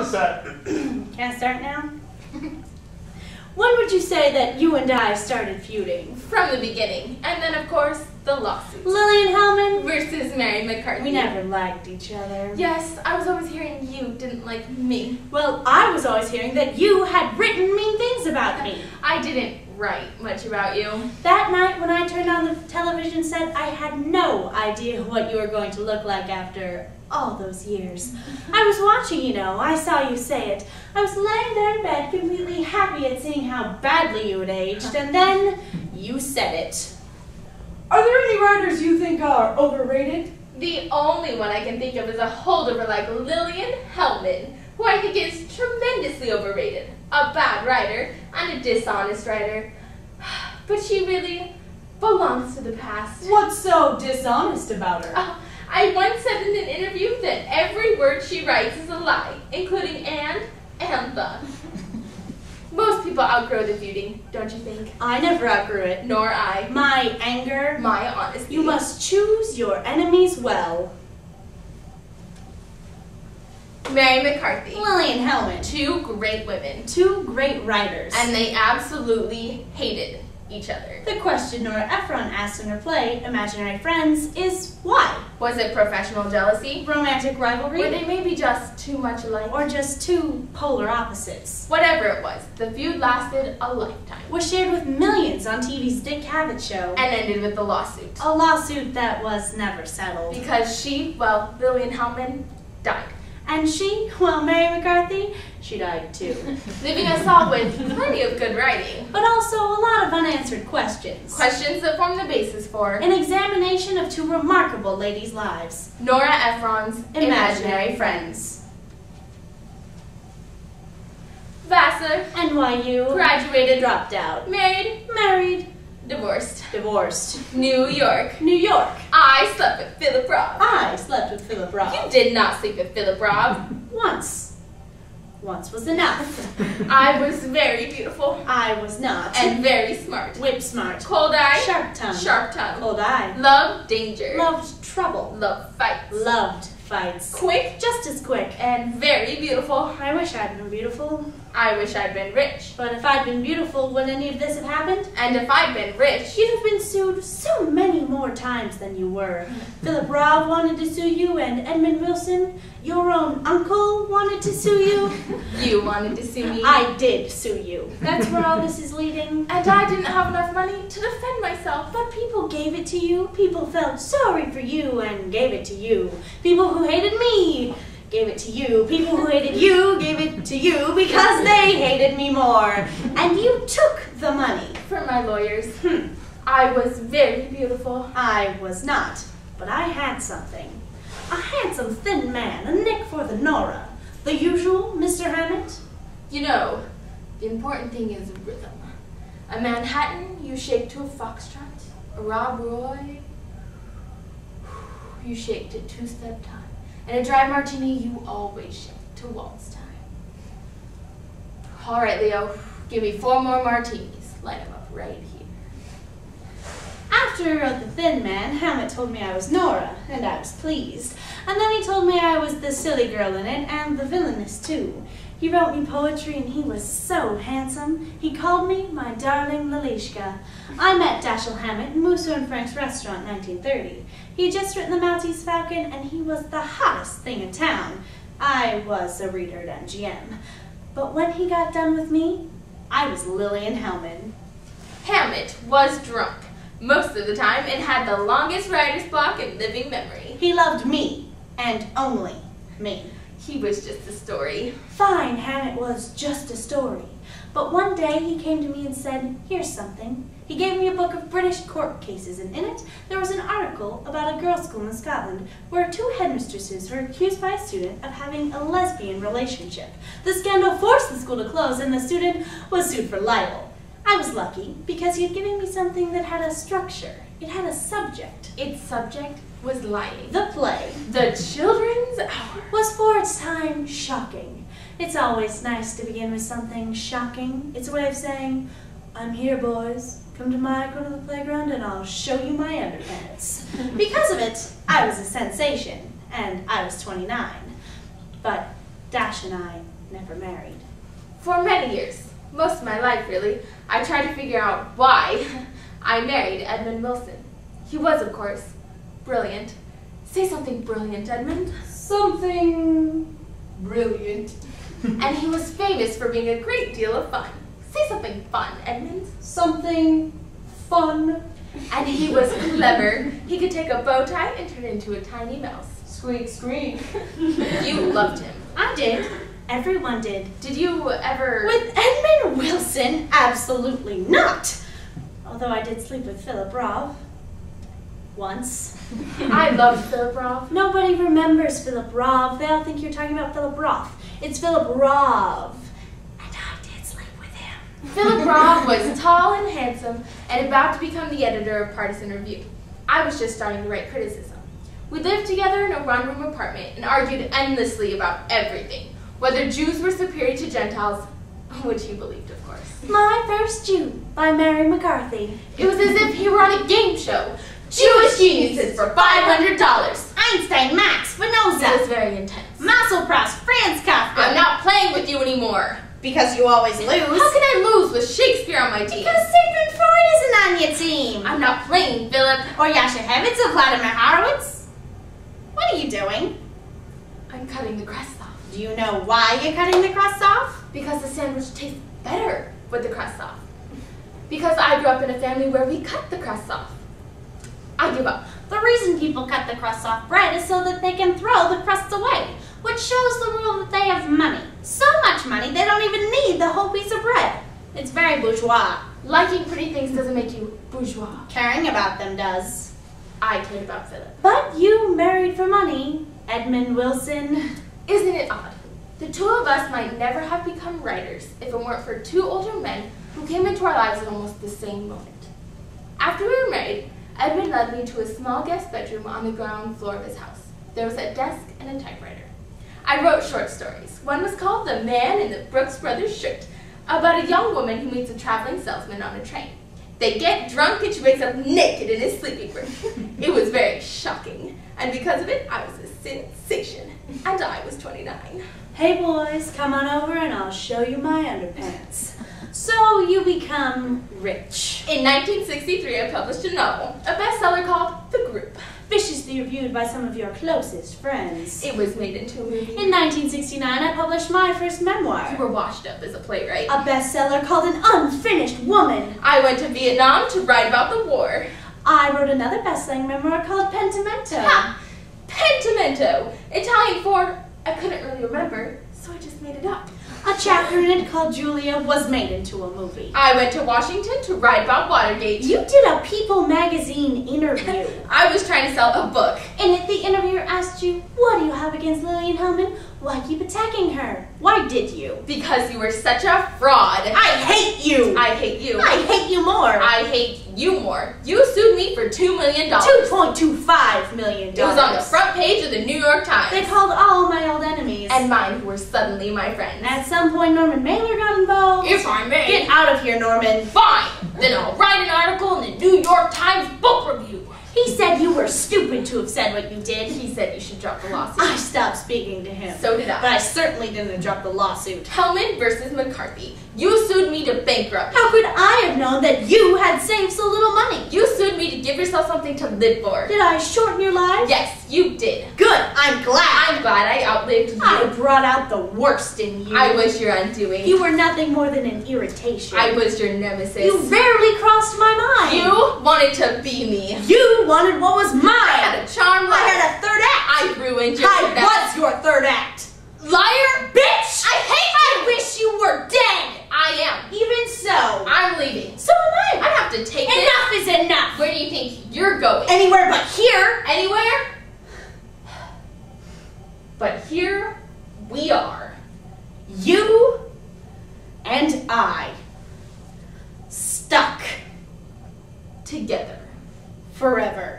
the set. Can I start now? When would you say that you and I started feuding? From the beginning. And then, of course, the lawsuit. Lillian Hellman Versus Mary McCarthy. We never liked each other. Yes, I was always hearing you didn't like me. Well, I was always hearing that you had written mean things about me. I didn't write much about you. That night when I turned on the television set, I had no idea what you were going to look like after all those years. I was watching, you know. I saw you say it. I was laying there in bed completely happy at seeing how badly you had aged, and then you said it. Are there any writers you think are overrated? The only one I can think of is a holdover like Lillian Hellman, who I think is tremendously overrated. A bad writer and a dishonest writer. But she really belongs to the past. What's so dishonest about her? I once said in an interview that every word she writes is a lie, including and the. Most people outgrow the feuding, don't you think? I never outgrew it. Nor I. My anger. My honesty. You must choose your enemies well. Mary McCarthy. Lillian Hellman. Two great women. Two great writers. And they absolutely hated each other. The question Nora Ephron asked in her play, Imaginary Friends, is why? Was it professional jealousy? Romantic rivalry? Were they maybe just too much alike? Or just two polar opposites? Whatever it was, the feud lasted a lifetime. Was shared with millions on TV's Dick Cavett show. And ended with the lawsuit. A lawsuit that was never settled. Because she, well, Lillian Hellman, died. And she, well, Mary McCarthy, she died too. Leaving us all with plenty of good writing. But also a lot of unanswered questions. Questions that form the basis for an examination of two remarkable ladies' lives. Nora Ephron's Imaginary Friends. Vassar. NYU. Graduated. Dropped out. Married. Married. Divorced. Divorced. New York. New York. I slept with Philip Robb. I slept with Philip Robb. You did not sleep with Philip Robb. Once. Once was enough. I was very beautiful. I was not. And very smart. Whip smart. Cold eye. Sharp tongue. Sharp tongue. Cold eye. Loved danger. Loved trouble. Loved fights. Loved fights. Quick. Just as quick. And very beautiful. I wish I'd been beautiful. I wish I'd been rich. But if I'd been beautiful, would any of this have happened? And if I'd been rich, you'd have been sued so many more times than you were. Philip Robb wanted to sue you, and Edmund Wilson, your own uncle, wanted to sue you. You wanted to sue me. I did sue you. That's where all this is leading. And I didn't have enough money to defend myself. But people gave it to you. People felt sorry for you and gave it to you. People who hated me gave it to you. People who hated you gave it to you because they hated me more. And you took the money. From my lawyers. I was very beautiful. I was not. But I had something. A handsome, thin man, a nick for the Nora. The usual, Mr. Hammett? You know, the important thing is rhythm. A Manhattan, you shake to a foxtrot. A Rob Roy, you shake to two-step time. And a dry martini, you always shake to waltz time. All right, Leo, give me 4 more martinis. Line them up right here. After the thin man, Hammett told me I was Nora, and I was pleased. And then he told me I was the silly girl in it, and the villainess too. He wrote me poetry, and he was so handsome. He called me my darling Lilishka. I met Dashiell Hammett in Musso and Frank's restaurant in 1930. He had just written The Maltese Falcon, and he was the hottest thing in town. I was a reader at MGM. But when he got done with me, I was Lillian Hellman. Hammett was drunk most of the time and had the longest writer's block in living memory. He loved me, and only me. He was just a story. Fine, Hammett was just a story. But one day he came to me and said, here's something. He gave me a book of British court cases, and in it there was an article about a girls' school in Scotland where 2 headmistresses were accused by a student of having a lesbian relationship. The scandal forced the school to close, and the student was sued for libel. I was lucky because he had given me something that had a structure. It had a subject. Its subject was lying. The play, The Children's Hour, was for its time shocking. It's always nice to begin with something shocking. It's a way of saying, I'm here, boys. Come to my corner of the playground and I'll show you my underpants. Because of it, I was a sensation, and I was 29. But Dash and I never married. For many years, most of my life really, I tried to figure out why I married Edmund Wilson. He was, of course, brilliant. Say something brilliant, Edmund. Something brilliant. And he was famous for being a great deal of fun. Say something fun, Edmund. Something fun. And he was clever. He could take a bow tie and turn it into a tiny mouse. Squeak, squeak. You loved him. I did. Everyone did. Did you ever... With Edmund Wilson? Absolutely not. Although I did sleep with Philip Roth. Once. I loved Philip Roth. Nobody remembers Philip Roth. They all think you're talking about Philip Roth. It's Philip Roth. And I did sleep with him. Philip Roth was tall and handsome and about to become the editor of Partisan Review. I was just starting to write criticism. We lived together in a one-room apartment and argued endlessly about everything. Whether Jews were superior to Gentiles, which he believed, of course. My First Jew by Mary McCarthy. It was as if he were on a game show. Jewish geniuses for $500. Einstein, Max, It was Spinoza, very intense. Masselproust, Franz Kafka. I'm not playing with you anymore. Because you always lose. How can I lose with Shakespeare on my team? Because Sigmund Freud isn't on your team. I'm not playing, Philip. Or Yasha Hevitz or Vladimir Horowitz. What are you doing? I'm cutting the crust off. Do you know why you're cutting the crust off? Because the sandwich tastes better with the crust off. Because I grew up in a family where we cut the crust off. I give up. The reason people cut the crust off bread is so that they can throw the crusts away, which shows the world that they have money. So much money, they don't even need the whole piece of bread. It's very bourgeois. Liking pretty things doesn't make you bourgeois. Caring about them does. I cared about Philip. But you married for money, Edmund Wilson. Isn't it odd? The two of us might never have become writers if it weren't for two older men who came into our lives at almost the same moment. After we were married, Edmund led me to a small guest bedroom on the ground floor of his house. There was a desk and a typewriter. I wrote short stories. One was called The Man in the Brooks Brothers Shirt, about a young woman who meets a traveling salesman on a train. They get drunk and she wakes up naked in his sleeping room. It was very shocking, and because of it, I was a sensation, and I was 29. Hey boys, come on over and I'll show you my underpants. So you become rich. In 1963, I published a novel, a bestseller called The Group. Viciously reviewed by some of your closest friends. It was made into a movie. In 1969, I published my first memoir. You were washed up as a playwright. A bestseller called An Unfinished Woman. I went to Vietnam to write about the war. I wrote another best-selling memoir called Pentimento. Ha! Pentimento! Italian for I couldn't really remember, so I just made it up. A chapter in it called Julia was made into a movie. I went to Washington to write about Watergate. You did a People magazine interview. I was trying to sell a book. In it, the interviewer asked you, what do you have against Lillian Hellman? Why keep attacking her? Why did you? Because you were such a fraud. I hate you! I hate you. I hate you more! I hate you more. You sued me for $2 million. $2.25 million. It was on the front page of the New York Times. They called all my old enemies. And mine who were suddenly my friends. At some point, Norman Mailer got involved. If I may. Get out of here, Norman. Fine. Then I'll write an article in the New York Times book review. He said you were stupid to have said what you did. He said you should drop the lawsuit. I stopped speaking to him. So did I. But I certainly didn't drop the lawsuit. Hellman versus McCarthy. You sued me to bankrupt. How could I have known that you had saved so little money? You sued me to give yourself something to live for. Did I shorten your life? Yes, you did. Good, I'm glad. I'm glad I outlived you. I brought out the worst in you. I was your undoing. You were nothing more than an irritation. I was your nemesis. You rarely crossed my mind. You wanted to be me. You wanted what was mine. I had a charm life. I had a third act. I ruined your third act. I was your third act. Liar! Bitch! I hate I wish you were dead. I am. Even so. I'm leaving. So am I I. have to take it. Enough is enough. Where do you think you're going? Anywhere but here. Anywhere? But here we are. You and I. Stuck. Together. Forever.